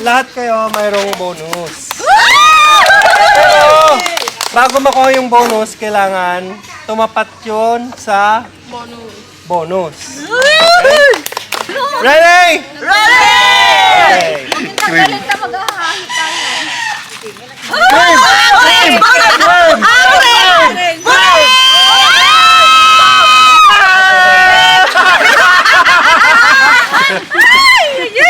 Lahat kayo mayroong bonus. Pero bago makuha yung bonus, kailangan tumapat yun sa bonus. Okay? Ready? Okay. Galing na maghahangit tayo.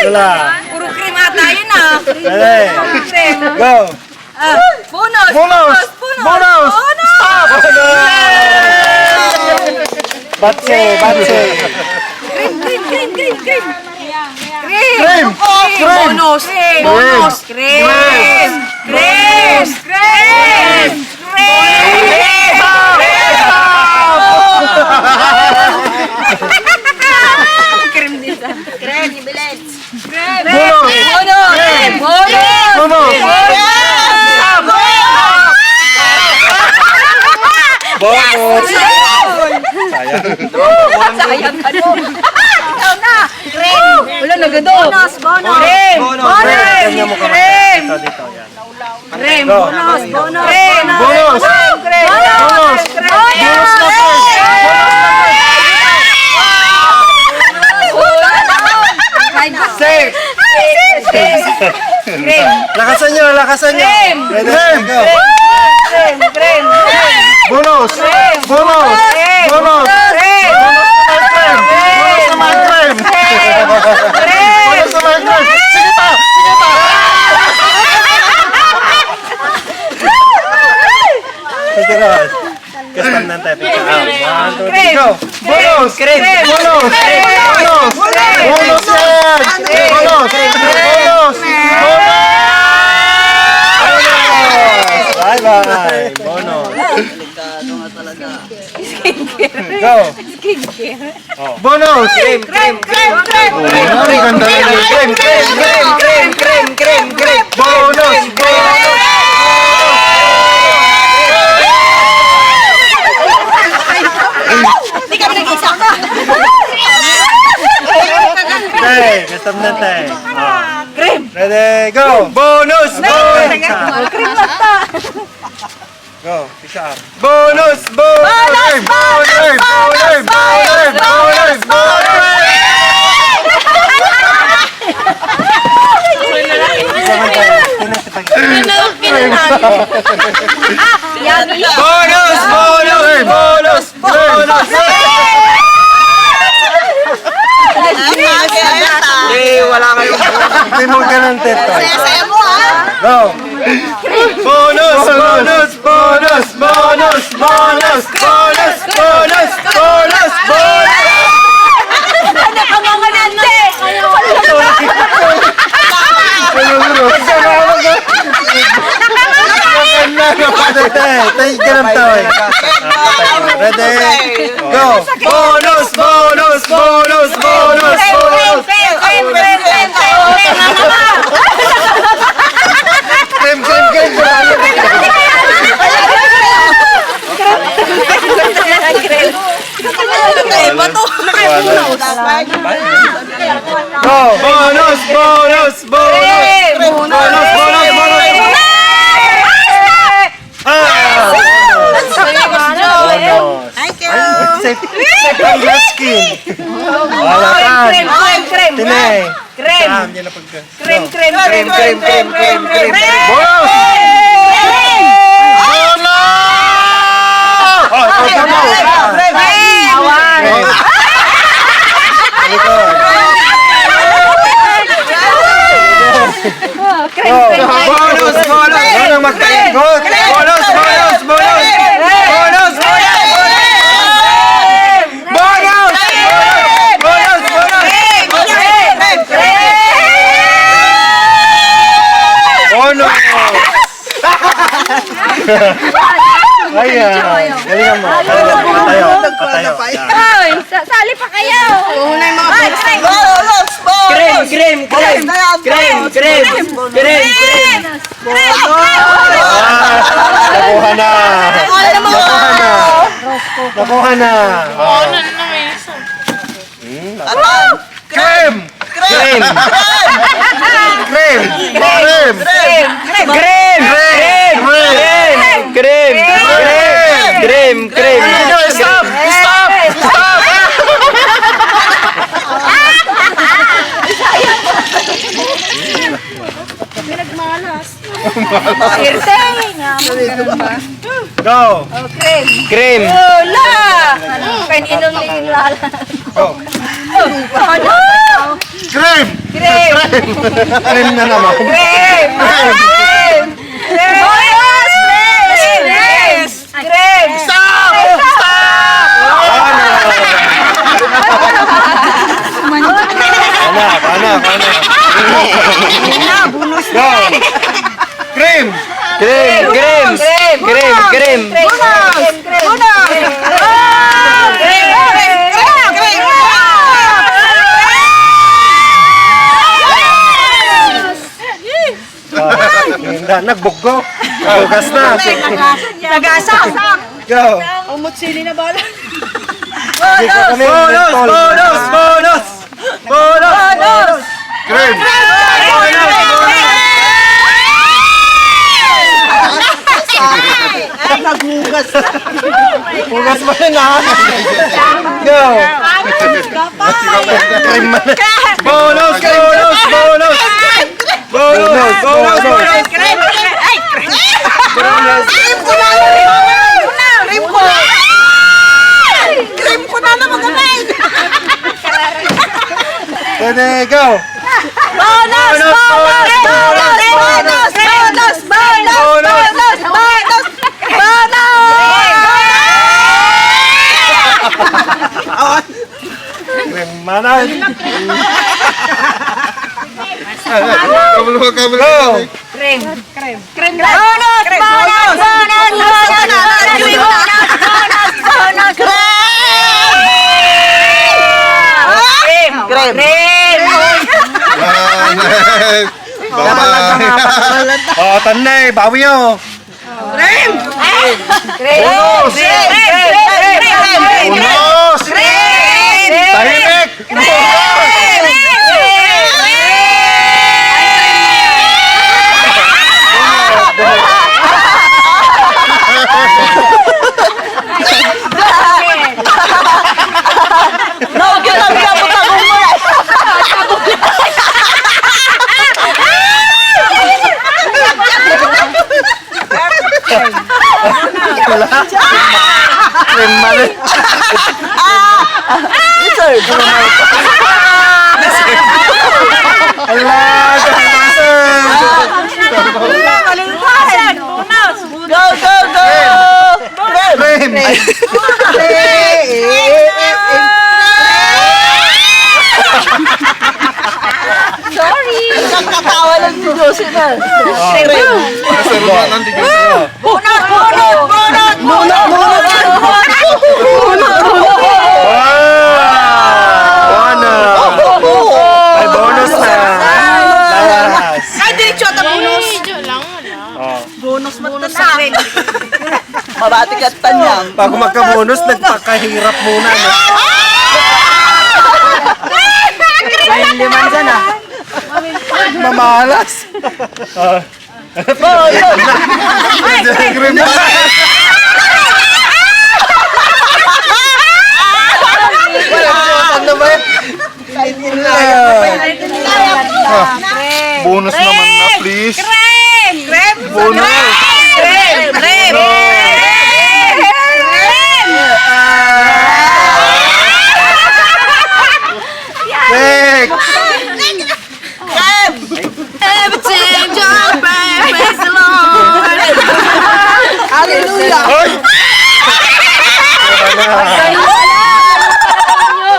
Wala. Puro cream ata yun ah. Ready? Go! Bonus! Bonus! Bonus! Stop! Bonus! Batse! Batse! Cream! Cream! Bonus! Bonus! Cream! Cream din sa. Cream ni Bilets. Bonus! Sayang ka doon. Ikaw na. Cream. Wala na gado. Bonus. Cream. Ganyan mo ka. Cream. Dito, yan. Cream. Go. Bonus. Bonus! Bonus! Safe! Cream. Lakasan nyo! Lakasan nyo! Cream! Ready? Go! Cream. Bonus! Bonus! Bonus! Bonus naman, Cream! Bonus naman, Cream! Sige pa! Sige pa! Sige ron. Custom ng tayo. Picture out. 1, 2, 3, go! Bonus! Bonus! Bonus! Bonus yan! Bonus! Bonus! Bonus! Bye-bye! Bonus! Go! Oh. Bonus! Cream. Ang ganda rin yung cream! Bonus! Bonus! Hindi kami nag-isa ka. Okay, custom na tayo. Cream. Ready, go! Bonus! Bonus! Cream lang ta. Go, isa up. Bonus! Bonus! Bonus! Bonus! Bonus! Bonus! Bonus! Bonus! Bonus! Bonus! Bonus! Wala kayo. Hindi mo ganun, Teto. Saya mo ha. Go! Bonus! Bonus! Bonus! Bonus! Bonus! Bonus! Bonus! Bonus! Bonus! Nakamanganante. Ready? Go! Bonus! Bonus! Bonus! Bonus! Bonus! Cream! Go! Bonus! Bonus! Bonus! Bonus! Bonus! Thank you. Safe ang skin. Wala kan. Tinay. Saan yan na pagka. Cream. Bonus! Bonus! Oh, ito mo. Awan. Bonus! Bonus! Ano mag-bonus! Bonus! Bonus! Bonus! Bonus! Ayan. Galingan mo. Patayo. Hoy, sali pa kayo. Una yung mga Cream. Nakuha na. Nakuha na. Cream. Cream! Cream! Cream! Stop! Stop! Stop! Go! Cream! Wala! Pen inom lingin lala. Go! Ano? Cream! Cream! Cream na naman. Cream! Cream! Cream! Cream! Stop! Anak! Go! Cream! Cream! Cream! Cream! Cream! Nagbuggo. Bugas na. Nag-asa! Go! Umutsili na bala. Bonus! Bonus! Bonus! Bonus! Cream! Naghugas. Bugas mo rin ha! Go! Cream man. Bonus! Bonus! Bonus! Bonus! Bonus! Bonus! Cream ko na naman kami. Pwede, go! Bonus! Bonus! Bonus! Bonus! Bonus! Bonus! Cream manan! Kabalo! Go! Cream! Cream! Cream! Bonus! Bonus! Bonus! Bonus! Cream! Cream! Cream! Oh, tanay, bawi nyo! Cream! Cream! Bonus! Bonus! Tahimik! Cream manan! Allah! Go, go, go. Cream! Sorry! Nakakatawa lang si Josie na. Kasalanan di kayo. Bonus! Bonus! Bonus! May bonus na! Last! Ay, diretso ata bonus. Oh. Bonus matanda. Mabati ka tanyang. Bago magka-bonus, nagpakahirap muna. No? Liman dyan ah. Mamalas! Cream na! Ano ba yan? Bonus naman na, please. Cream! Cream! Bonus! Cream! Cream! Next! Everything just praise the Lord! Hallelujah. Hoy!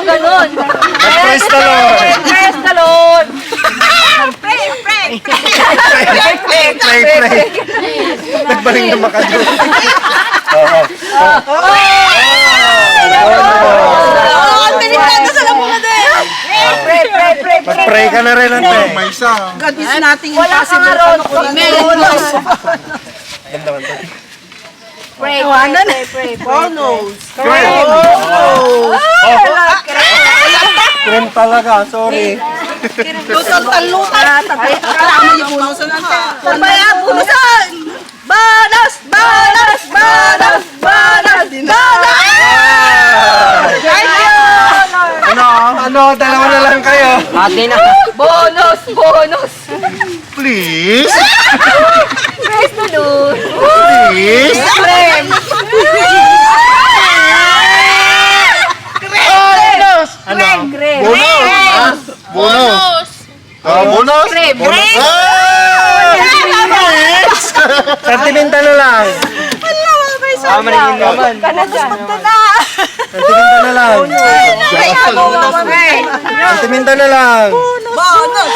Ganon! Praise the Lord! Praise the Lord! Pray! Pray! Nagbaling na makadyo. Oo. Ang delikado sa lamungan din. Pray! Mag-pray ka na rin, ante. God is nothing Wala ka nga ron! Bonus. Ganda man to. Pray! Bonus. Cream talaga, sorry. Lutan. Kasama yung bunusan natin. Sabaya, bunusan. Banas! Banas! Banas! Banas! Banas! Ano, dalawa na lang kayo. Ate na. Bonus! Bonus! Please. Praise the Lord! Please. Bonus. Ano? Bonus. Bonus. Bonus. Bonus. Please. Sentimental na lang. Maningin naman. Sentimental na lang. Sentimental na lang. Bonus! Bonus!